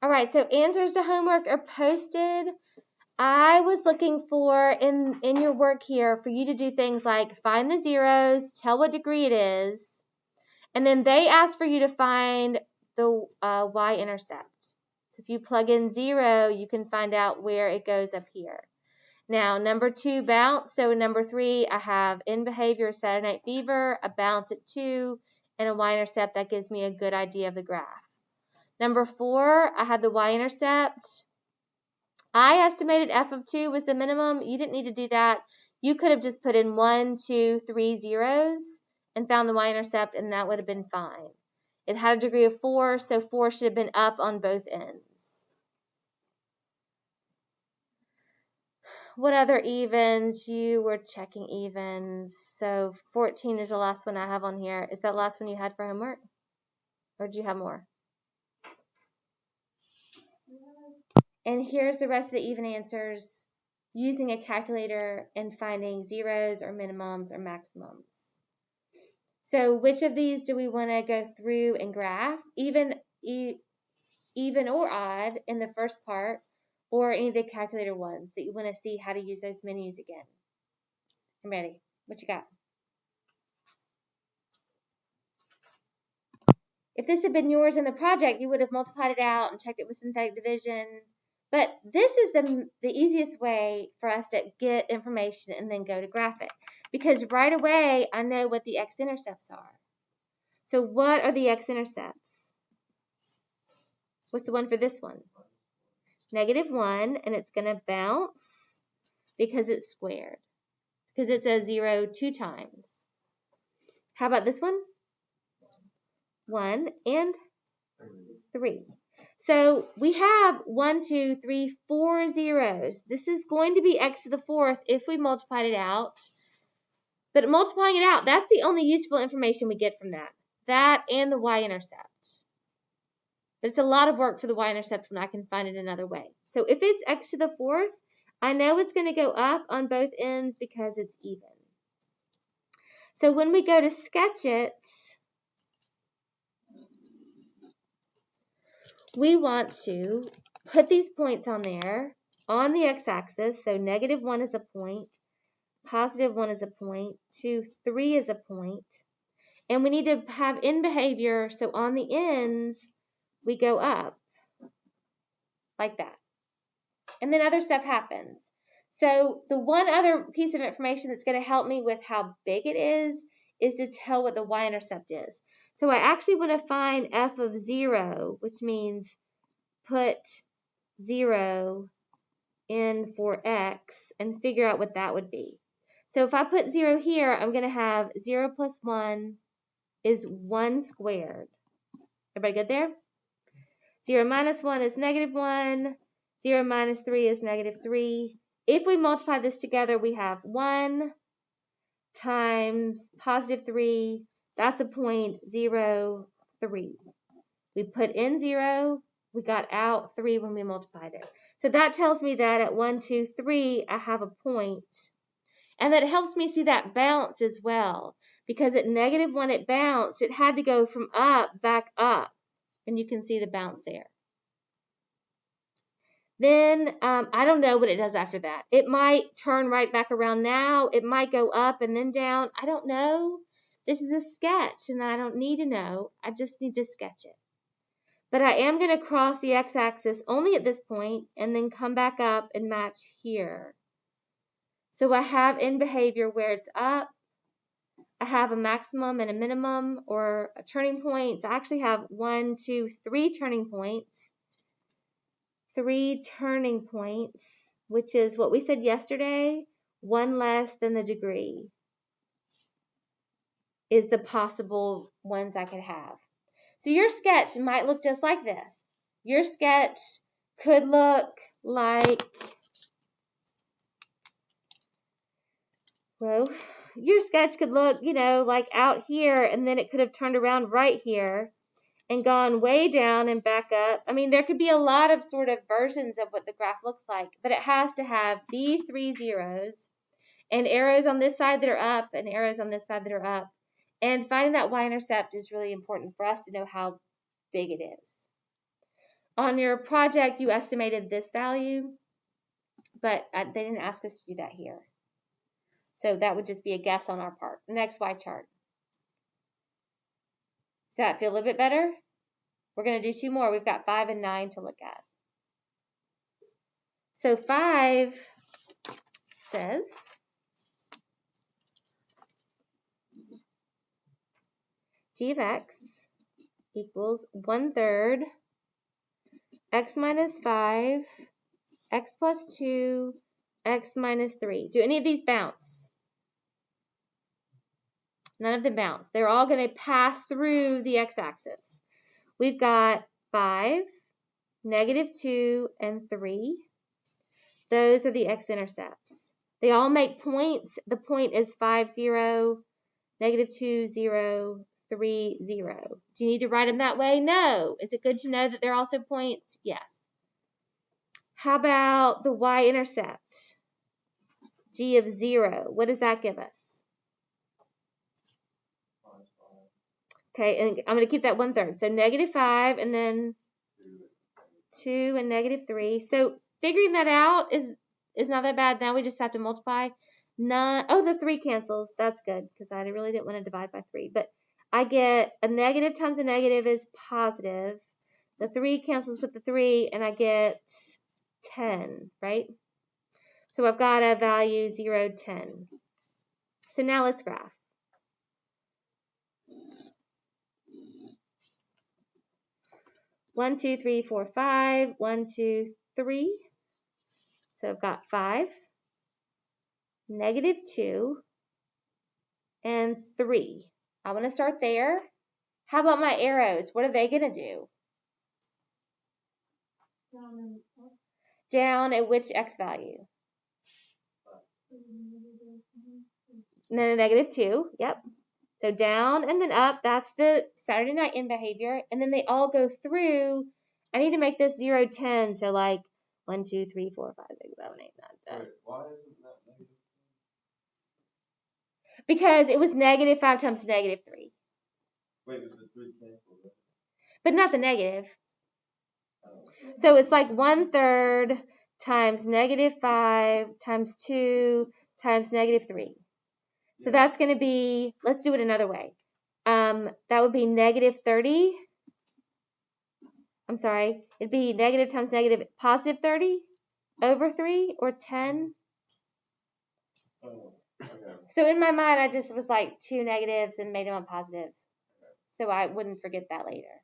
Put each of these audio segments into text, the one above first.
All right, so answers to homework are posted. I was looking for in your work here for you to do things like find the zeros, tell what degree it is, and then they ask for you to find the y-intercept. So if you plug in 0, you can find out where it goes up here. Now, number 2, bounce. So in number 3, I have in behavior Saturday Night Fever, a bounce at 2, and a y-intercept. That gives me a good idea of the graph. Number 4, I had the y-intercept. I estimated f of 2 was the minimum. You didn't need to do that. You could have just put in 1, 2, 3 zeros and found the y-intercept, and that would have been fine. It had a degree of 4, so 4 should have been up on both ends. What other evens? You were checking evens. So 14 is the last one I have on here. Is that the last one you had for homework? Or did you have more? And here's the rest of the even answers using a calculator and finding zeros or minimums or maximums. So which of these do we want to go through and graph? Even or odd in the first part, or any of the calculator ones that you want to see how to use those menus again. I'm ready. What you got? If this had been yours in the project, you would have multiplied it out and checked it with synthetic division. But this is the easiest way for us to get information and then go to graph it. Because right away, I know what the x-intercepts are. So what are the x-intercepts? What's the one for this one? -1, and it's going to bounce because it's squared. Because it's a 0 2 times. How about this one? 1 and 3. So we have 1, 2, 3, 4 zeros. This is going to be x to the 4th if we multiplied it out. But multiplying it out, that's the only useful information we get from that. That and the y-intercept. But it's a lot of work for the y-intercept when I can find it another way. So if it's x to the 4th, I know it's going to go up on both ends because it's even. So when we go to sketch it, we want to put these points on there on the x-axis. So -1 is a point, +1 is a point, 2, 3 is a point. And we need to have in behavior, so on the ends, we go up like that. And then other stuff happens. So the one other piece of information that's going to help me with how big it is to tell what the y-intercept is. So I actually want to find f of 0, which means put 0 in for x and figure out what that would be. So if I put 0 here, I'm going to have 0 plus 1 is 1 squared. Everybody good there? 0 minus 1 is -1. 0 minus 3 is -3. If we multiply this together, we have 1 times +3. That's a point 0, 3. We put in 0. We got out 3 when we multiplied it. So that tells me that at 1, 2, 3, I have a point. And that helps me see that bounce as well. Because at -1 it bounced, it had to go from up back up. And you can see the bounce there. Then I don't know what it does after that. It might turn right back around now. It might go up and then down. I don't know. This is a sketch and I don't need to know. I just need to sketch it. But I am going to cross the x-axis only at this point and then come back up and match here. So I have in behavior where it's up. I have a maximum and a minimum or a turning point. So I actually have 1, 2, 3 turning points. 3 turning points, which is what we said yesterday, 1 less than the degree is the possible ones I could have. So your sketch might look just like this. Your sketch could look like, well, your sketch could look, like out here, and then it could have turned around right here and gone way down and back up. I mean, there could be a lot of sort of versions of what the graph looks like, but it has to have these 3 zeros and arrows on this side that are up and arrows on this side that are up. And finding that y-intercept is really important for us to know how big it is. On your project, you estimated this value, but they didn't ask us to do that here. So that would just be a guess on our part. Next Y chart. Does that feel a little bit better? We're going to do 2 more. We've got 5 and 9 to look at. So 5 says g of x equals 1/3 x minus 5, x plus 2, x minus 3. Do any of these bounce? None of them bounce. They're all going to pass through the x-axis. We've got 5, -2, and 3. Those are the x-intercepts. They all make points. The point is 5, 0, -2, 0, 3, 0. Do you need to write them that way? No. Is it good to know that they're also points? Yes. How about the y-intercept? G of 0. What does that give us? Okay, and I'm going to keep that 1/3. So -5 and then 2 and -3. So figuring that out is not that bad. Now we just have to multiply. Oh, the 3 cancels. That's good because I really didn't want to divide by 3. But I get a negative times a negative is positive. The 3 cancels with the 3 and I get 10, right? So I've got a value 0, 10. So now let's graph. One, 2, 3, 4, 5. 1, 2, 3. So I've got 5, -2, and 3. I want to start there. How about my arrows? What are they going to do? Down at which x value? And then a -2. Yep. So down and then up. That's the Saturday night in behavior. And then they all go through. I need to make this 0, 10. So like 1, 2, 3, 4, 5, 6, 7, 8, 9, 10. Wait, why isn't that negative? Because it was -5 times -3. Wait, but the 3 canceled, right? But not the negative. So it's like 1/3 times -5 times 2 times -3. So that's going to be, let's do it another way. That would be -30. I'm sorry. It'd be negative times negative, positive 30 over 3 or 10. Oh, okay. So in my mind, I just was like 2 negatives and made them a positive. So I wouldn't forget that later.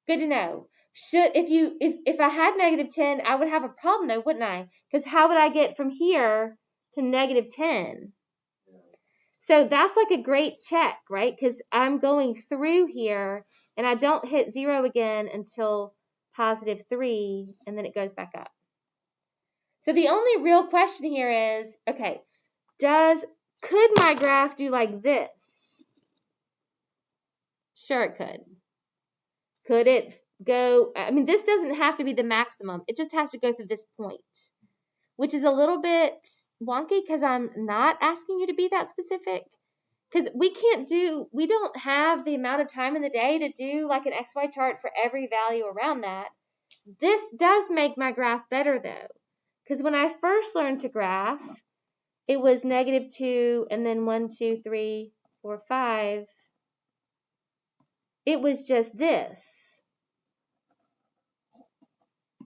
Good to know. If I had -10, I would have a problem though, wouldn't I? Because how would I get from here to -10? So that's like a great check, right? Because I'm going through here and I don't hit 0 again until +3 and then it goes back up. So the only real question here is, okay, could my graph do like this? Sure it could. Could it go, I mean, this doesn't have to be the maximum. It just has to go through this point, which is a little bit wonky because I'm not asking you to be that specific. Because we don't have the amount of time in the day to do like an XY chart for every value around that. This does make my graph better though. Because when I first learned to graph, it was -2 and then 1, 2, 3, 4, 5. It was just this.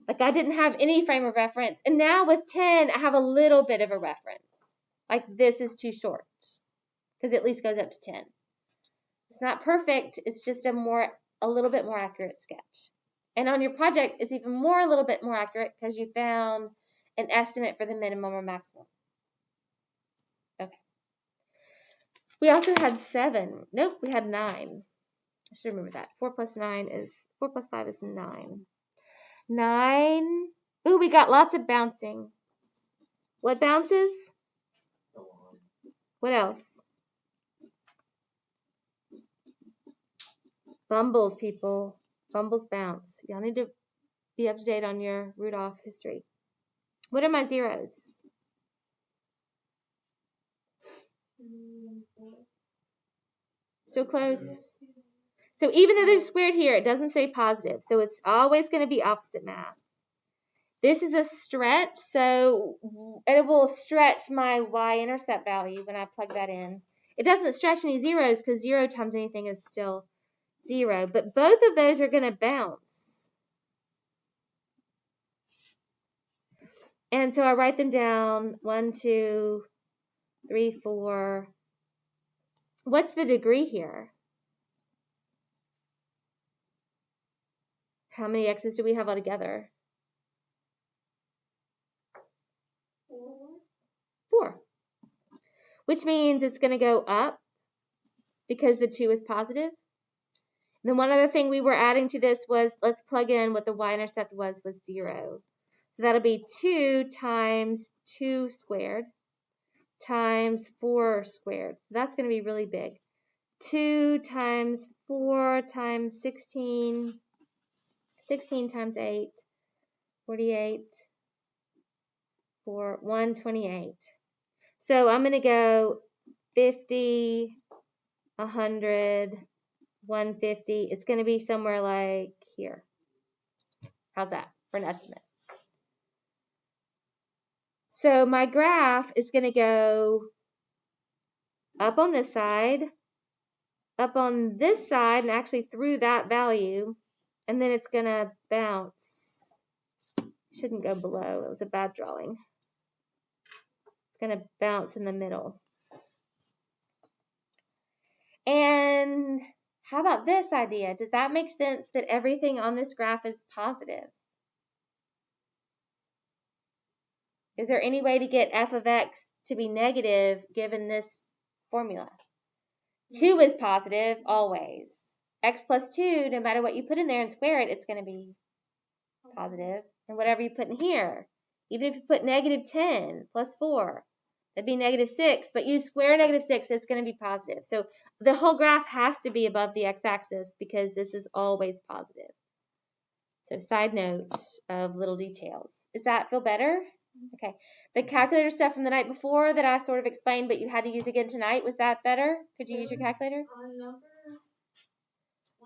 Like I didn't have any frame of reference. And now with 10, I have a little bit of a reference. Like this is too short. Because it at least goes up to 10. It's not perfect. It's just a little bit more accurate sketch. And on your project, it's even a little bit more accurate because you found an estimate for the minimum or maximum. Okay. We also had 7. Nope, we had 9. I should remember that. 4 plus 5 is 9. 9. Ooh, we got lots of bouncing. What bounces? What else? Fumbles, people. Fumbles bounce. Y'all need to be up to date on your Rudolph history. What are my zeros? So close. So even though there's squared here, it doesn't say positive. So it's always going to be opposite math. This is a stretch, so it will stretch my y-intercept value when I plug that in. It doesn't stretch any zeros because 0 times anything is still 0. But both of those are going to bounce. And so I write them down. 1, 2, 3, 4. What's the degree here? How many x's do we have altogether? 4. Which means it's going to go up because the 2 is positive. And then one other thing we were adding to this was, let's plug in what the y-intercept was 0. So that'll be 2 times 2 squared times 4 squared. So that's going to be really big. 2 times 4 times 16, 16 times 8, 48, 4, 128. So I'm going to go 50, 100, 150. It's going to be somewhere like here. How's that for an estimate? So my graph is going to go up on this side, up on this side, and actually through that value, and then it's going to bounce. Shouldn't go below. It was a bad drawing. It's going to bounce in the middle. And how about this idea? Does that make sense that everything on this graph is positive? Is there any way to get f of x to be negative given this formula? 2 is positive always. X plus 2, no matter what you put in there and square it, it's going to be positive. And whatever you put in here, even if you put negative 10 plus 4, that'd be negative 6. But you square negative 6, it's going to be positive. So the whole graph has to be above the x-axis because this is always positive. So side note of little details. Does that feel better? Okay. The calculator stuff from the night before that I sort of explained, but you had to use again tonight, was that better? Could you use your calculator? On number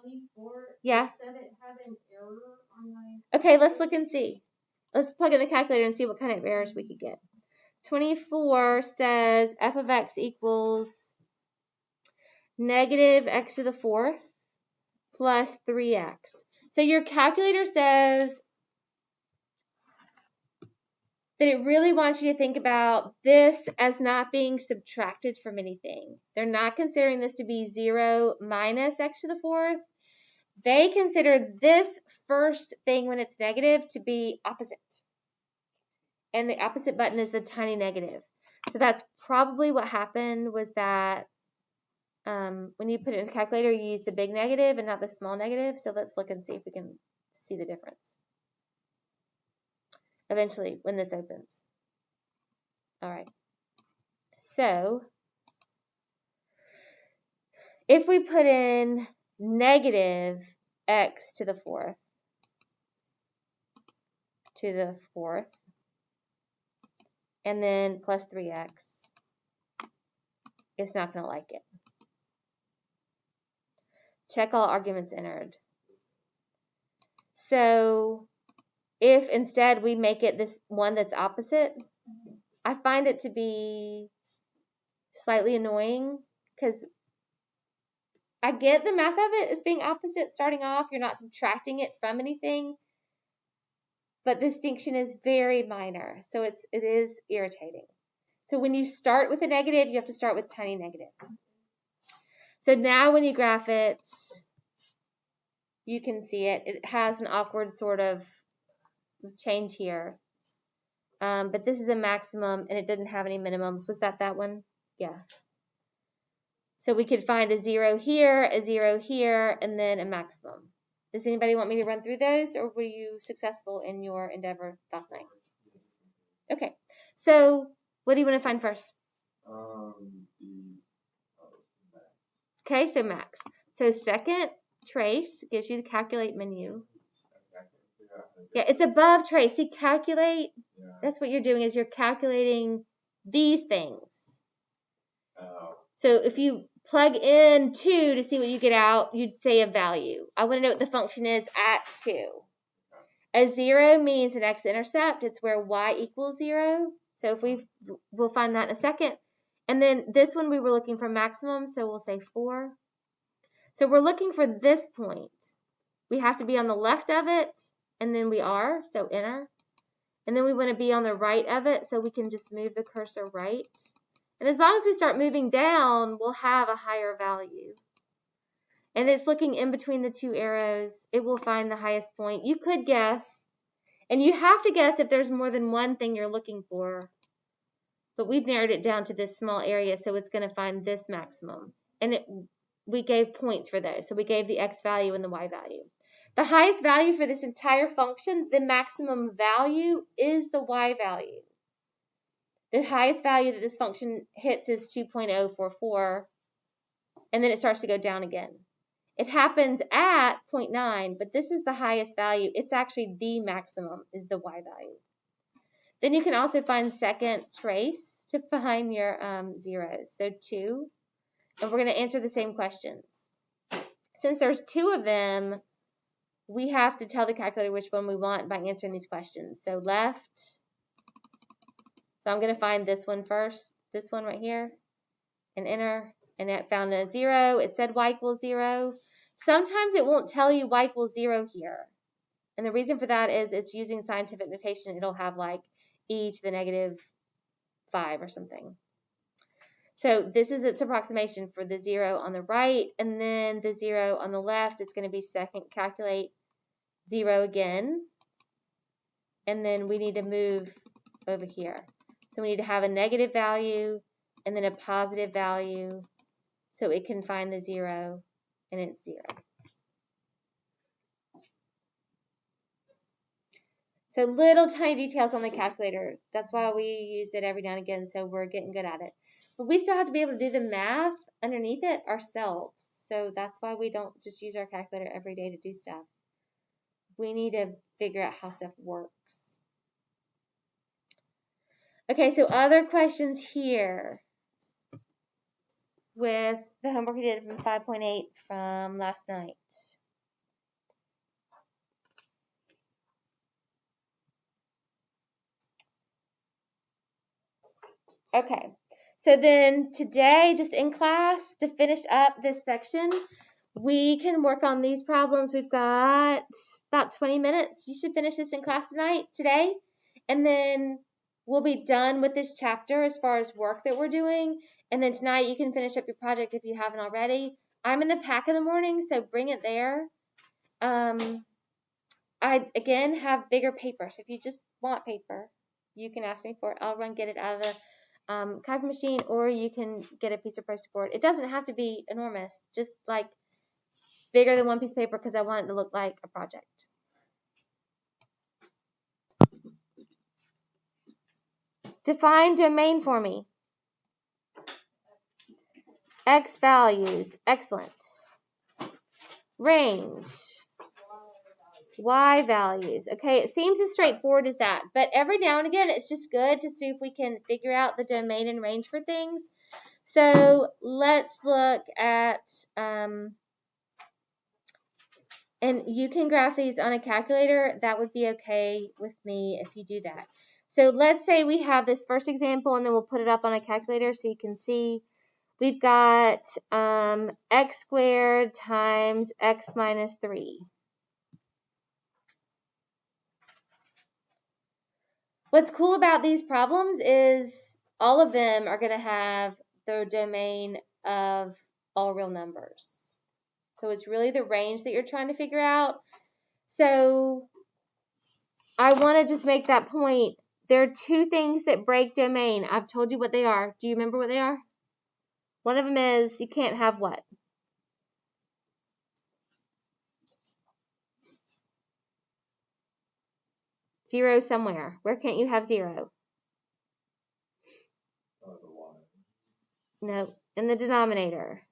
24, yeah. It said it had an error on my... Okay, let's look and see. Let's plug in the calculator and see what kind of errors we could get. 24 says f of x equals negative x to the 4th plus 3x. So your calculator says that it really wants you to think about this as not being subtracted from anything. They're not considering this to be 0 minus x to the 4th. They consider this first thing when it's negative to be opposite. And the opposite button is the tiny negative. So that's probably what happened was that when you put it in the calculator, you use the big negative and not the small negative. So let's look and see if we can see the difference eventually when this opens. All right. So if we put in negative x to the 4th, and then plus 3x, it's not going to like it. Check all arguments entered. So if instead we make it this one that's opposite, I find it to be slightly annoying because I get the math of it as being opposite starting off. You're not subtracting it from anything, but the distinction is very minor, so it is irritating. So when you start with a negative, you have to start with tiny negative. So now when you graph it, you can see it. It has an awkward sort of change here. But this is a maximum, and it didn't have any minimums. Was that one? Yeah. So we could find a 0 here, and then a maximum. Does anybody want me to run through those, or were you successful in your endeavor last night? Okay. So what do you want to find first? Okay, so max. So second trace gives you the calculate menu. Yeah, it's above trace. See, calculate, that's what you're doing is you're calculating these things. So if you plug in 2 to see what you get out, you'd say a value. I want to know what the function is at 2. A 0 means an x-intercept. It's where y equals 0. So if we'll find that in a second. And then this one we were looking for maximum, so we'll say 4. So we're looking for this point. We have to be on the left of it, and then we are, so enter. And then we want to be on the right of it, so we can just move the cursor right. And as long as we start moving down, we'll have a higher value. And it's looking in between the 2 arrows. It will find the highest point. You could guess, and you have to guess if there's more than one thing you're looking for. But we've narrowed it down to this small area, so it's going to find this maximum. And we gave points for those. So we gave the x value and the y value. The highest value for this entire function, the maximum value, is the y value. The highest value that this function hits is 2.044, and then it starts to go down again. It happens at 0.9, but this is the highest value. It's actually the maximum is the y value. Then you can also find second trace to find your zeros. So 2, and we're going to answer the same questions. Since there's 2 of them, we have to tell the calculator which one we want by answering these questions. So left. So I'm going to find this one first, this one right here, and enter. And it found a 0. It said y equals 0. Sometimes it won't tell you y equals 0 here. And the reason for that is it's using scientific notation. It'll have like e to the negative 5 or something. So this is its approximation for the 0 on the right, and then the 0 on the left is going to be second calculate 0 again. And then we need to move over here. So we need to have a negative value and then a positive value so it can find the 0, and it's 0. So little tiny details on the calculator. That's why we use it every now and again, so we're getting good at it. But we still have to be able to do the math underneath it ourselves. So that's why we don't just use our calculator every day to do stuff. We need to figure out how stuff works. Okay, so other questions here with the homework we did from 5.8 from last night. Okay, so then today, just in class, to finish up this section, we can work on these problems. We've got about 20 minutes. You should finish this in class today, and then we'll be done with this chapter as far as work that we're doing. And then tonight you can finish up your project if you haven't already. I'm in the pack in the morning, so bring it there. I, again, have bigger paper. So if you just want paper, you can ask me for it. I'll get it out of the copy machine, or you can get a piece of poster board. It doesn't have to be enormous, just like bigger than one piece of paper because I want it to look like a project. Define domain for me. X values. Excellent. Range. Y values. Okay, it seems as straightforward as that, but every now and again it's just good to see if we can figure out the domain and range for things. So let's look at, and you can graph these on a calculator. That would be okay with me if you do that. So let's say we have this first example, and then we'll put it up on a calculator so you can see. We've got x squared times x minus 3. What's cool about these problems is all of them are going to have the domain of all real numbers. So it's really the range that you're trying to figure out. So I want to just make that point. There are 2 things that break domain. I've told you what they are. Do you remember what they are? One of them is you can't have what? Zero somewhere. Where can't you have 0? No, in the denominator.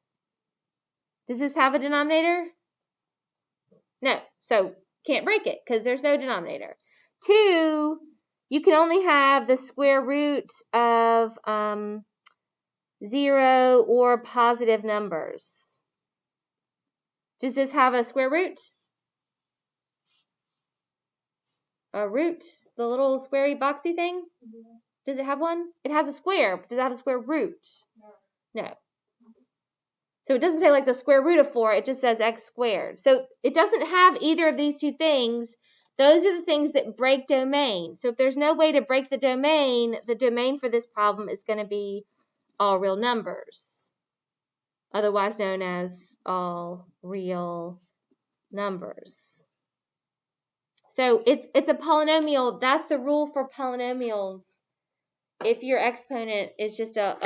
Does this have a denominator? No, so can't break it because there's no denominator. 2, you can only have the square root of 0, or positive numbers. Does this have a square root? A root? The little squarey boxy thing? Yeah. Does it have one? It has a square. But does it have a square root? No. So it doesn't say like the square root of 4. It just says x squared. So it doesn't have either of these two things. Those are the things that break domain. So if there's no way to break the domain for this problem is going to be all real numbers, otherwise known as all real numbers. So it's a polynomial. That's the rule for polynomials. If your exponent is just a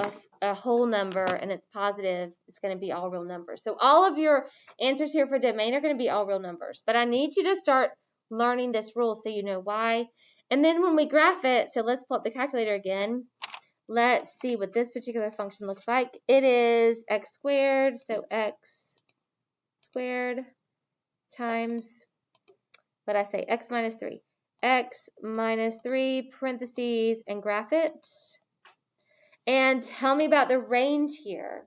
whole number and it's positive, it's going to be all real numbers. So all of your answers here for domain are going to be all real numbers. But I need you to start learning this rule so you know why. And then when we graph it, so let's pull up the calculator again. Let's see what this particular function looks like. It is x squared, so x squared times, what I say, x minus 3. X minus 3 parentheses and graph it. And tell me about the range here.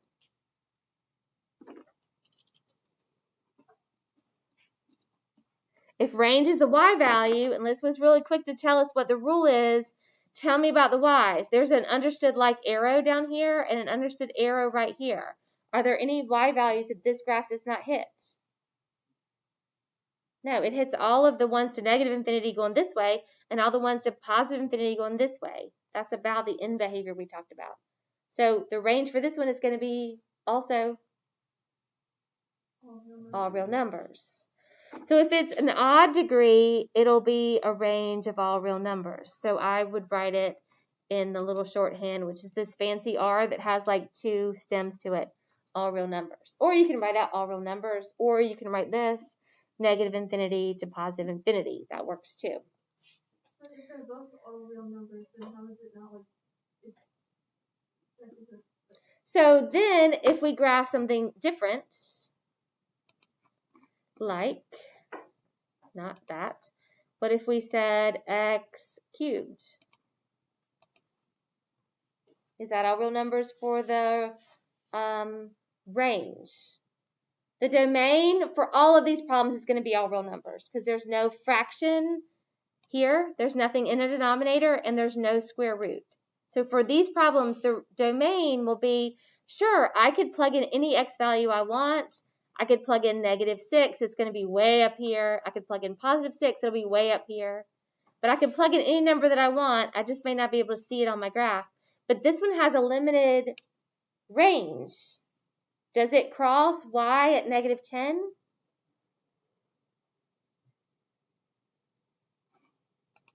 If range is the y value, and Liz was really quick to tell us what the rule is, tell me about the y's. There's an understood like arrow down here and an understood arrow right here. Are there any y values that this graph does not hit? No, it hits all of the ones to negative infinity going this way and all the ones to positive infinity going this way. That's about the end behavior we talked about. So the range for this one is going to be also all real numbers. So if it's an odd degree, it'll be a range of all real numbers. So I would write it in the little shorthand, which is this fancy R that has like 2 stems to it, all real numbers. Or you can write out all real numbers, or you can write this, negative infinity to positive infinity. That works too. But if they're both all real numbers, then how is it not like So then if we graph something different, like, not that, but if we said x cubed, is that all real numbers for the range? The domain for all of these problems is going to be all real numbers because there's no fraction here, there's nothing in a denominator, and there's no square root. So for these problems, the domain will be, sure, I could plug in any x value I want. I could plug in -6, it's going to be way up here. I could plug in +6, it'll be way up here. But I can plug in any number that I want. I just may not be able to see it on my graph. But this one has a limited range. Does it cross y at -10?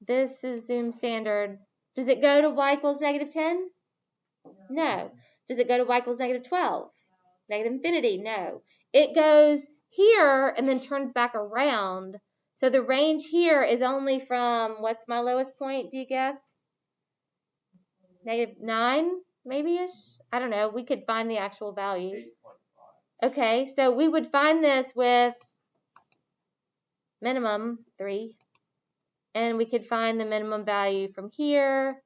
This is Zoom standard. Does it go to y equals -10? No. Does it go to y equals -12? Negative infinity? No. It goes here and then turns back around. So the range here is only from, what's my lowest point, do you guess? -9, maybe-ish? I don't know. We could find the actual value. 8.5. Okay, so we would find this with minimum 3. And we could find the minimum value from here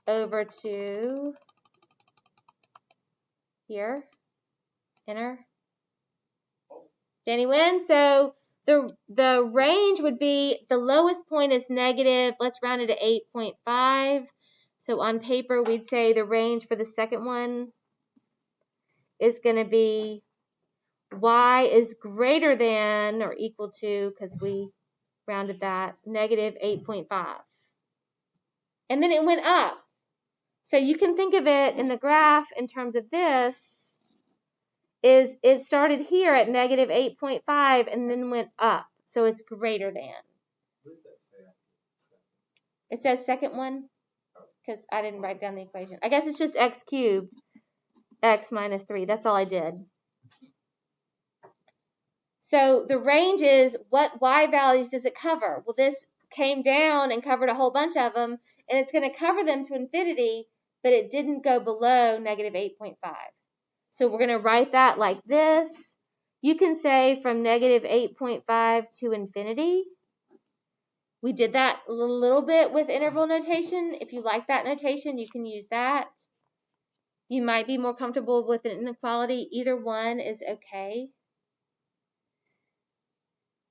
over to here. Enter. Danny wins. So the range would be, the lowest point is negative, let's round it to 8.5. So on paper, we'd say the range for the second one is going to be y is greater than or equal to, because we rounded that, -8.5. And then it went up. So you can think of it in the graph in terms of this, is it started here at -8.5 and then went up. So it's greater than. What does that say? It says second one, because I didn't write down the equation. I guess it's just x cubed, x minus 3. That's all I did. So the range is, what y values does it cover? Well, this came down and covered a whole bunch of them, and it's going to cover them to infinity, but it didn't go below -8.5. So we're going to write that like this. You can say from -8.5 to infinity. We did that a little bit with interval notation. If you like that notation, you can use that. You might be more comfortable with an inequality. Either one is okay.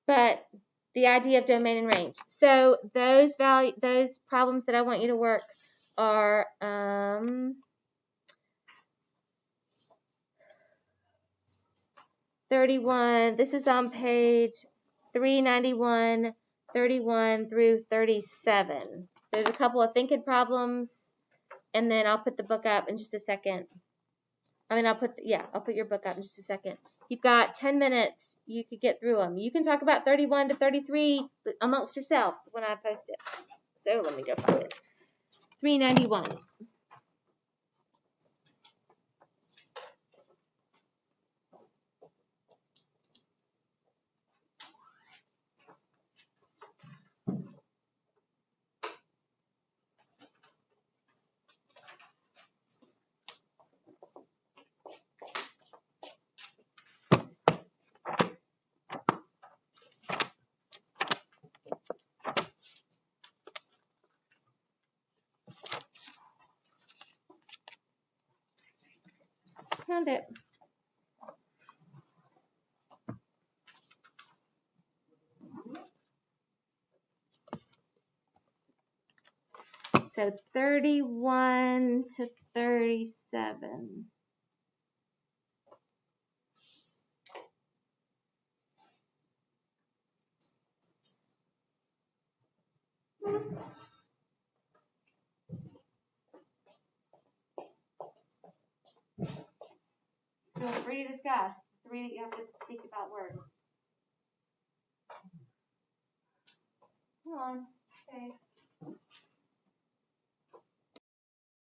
But the idea of domain and range. So those problems that I want you to work are 31. This is on page 391, 31 through 37. There's a couple of thinking problems, and then I'll put the book up in just a second. I'll put your book up in just a second. You've got 10 minutes. You could get through them. You can talk about 31 to 33 amongst yourselves when I post it. So let me go find it. 391. Found it. So 31 to 37. Feel free to discuss. 3 that you have to think about words. Come on. Okay.